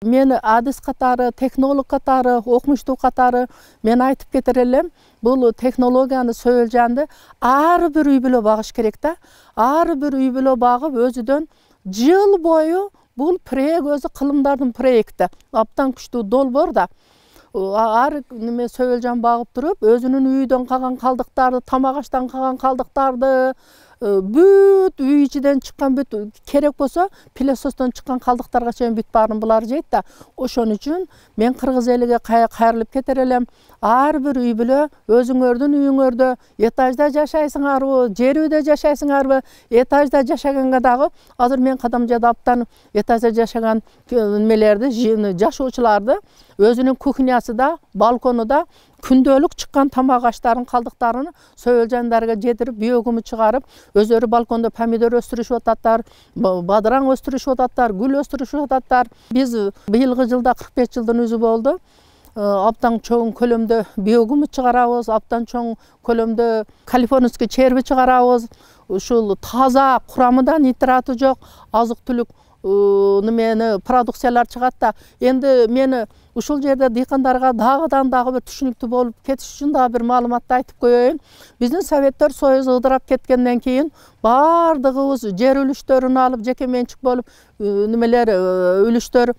Мен адис катары, технолог катары, окумуштуу катары мен айтып кетер элем, бул технологияны сөөлжанды ар бир үй бүлө багыш керек да. Ар бир үй бүлө багып өзүдөн жыл бою бул проект өзү кылымдардын проекти. Аптан күчтүү долбоор да. Ар неме сөөлжан багып туруп, өзүнүн үйдөн калган калдыктарды, тамак аштан калган калдыктарды, бүт үй ичиден чыккан бүт керек болсо пилосостон чыккан калдыктарга чейин бүт баарын булар жейт да. Ошон үчүн мен кыргыз элиге кайрылып кетер элем. Ар бир үй бүлө өзүңөрдүн үйүңөрдө этажда жашайсыңарбы, жер үйдө жашайсыңарбы, этажда жашаганга дагы азыр мен Кадамжада аптан этажда жашаган немелерди, жашоочуларды өзүнүн кухнясында, балконунда күндөлүк чыккан тамак аштарын, калдыктарын сөөлжандарга жетирип, биогуму чыгарып, өзөрү балкондо помидор өстүрүшүп ататтар, бадыраң өстүрүшүп ататтар, гүл өстүрүшүп ататтар. Биз быйылгы жылда 45 жылдын өзү болду. Аптан чоң көлөмдө биогуму чыгарабыз, аптан чоң көлөмдө калифорнийский черви чыгарабыз. Ушул таза, курамында нитраты жок, азык-түлүк немени продукциялар чыгат да. Энди мени ушул жерде дыйкандарга дагы бир түшүнүктүү болуп кетиш үчүн дагы бир маалыматты айтып коеюн. Биздин Советтер Союзу ыдырап кеткенден кийин бардыгыбыз жер үлүштөрүн алып, жеке менчик болуп, немелер үлүштөр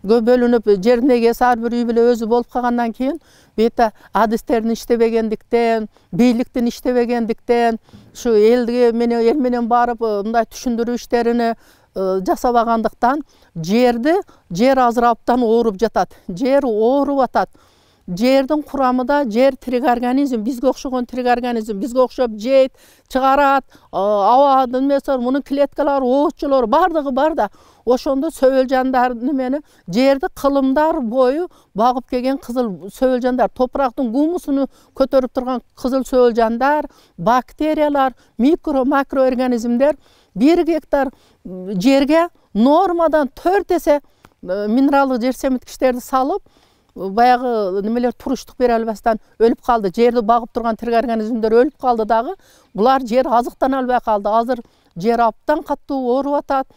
бөлүнүп, жердин эгеси ар бир үй бүлө өзү болуп калгандан кийин бета адистердин иштебегендиктен, бийликтин иштебегендиктен, ушу эл менен барып мындай түшүндүрүү иштерини жасабагандыктан жер азыр аптан ооруп жатат. Жер ооруп атат. Жердин курамында жер тирик организм, бизге окшогон тирик организм, бизге окшоп жейт, чыгарат, абадын эмеси, мунун клеткалары, ооччулары бардыгы бар да. Ошондо сөөлжандар немени жерди кылымдар бою багып келген кызыл сөөлжандар, топурактын гумусуну көтөрүп турган кызыл сөөлжандар, бактериялар, макроорганизмдер 1 гектар жерге нормадан 4 эсе минералдык жер семиткичтерди салып, баягы немелер туруштук бере албастан өлүп калды. Жерди багып турган тирик организмдер өлүп калды дагы. Булар жер азыктана албай калды. Азыр жер аптан каттуу ооруп атат.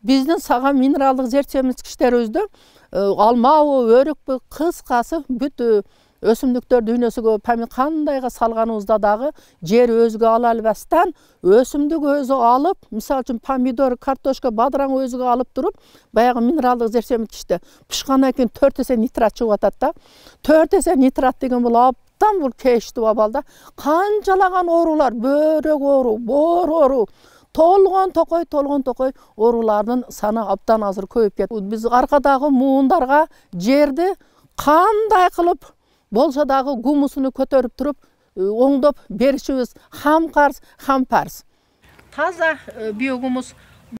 Биздин саган минералдык жер семиткичтерибизде алмабы, өрүкпү, кыскасы бүт өсүмдүктөр дүйнөсүгө кандайга салганыбызда дагы жер өзгө ала албастан өсүмдүк өзү алып, мисалы үчүн помидор, картошка, бадыраң өзгө алып туруп, баягы минералдык жер семиткичте пышкандан кийин 4 эсе нитрат чыгып атат да. 4 эсе нитрат деген бул аптан бул кештүү абалда. Канчалаган оорулар, бөөрөк оору, боор оору, толгон токой оорулардын саны аптан азыр көбөйүп кетти. Биз аркадагы муундарга жерди кандай кылып болсо дагы гумусуну көтөрүп туруп, оңдоп беришибиз хам карз, хам парз. Таза биогумус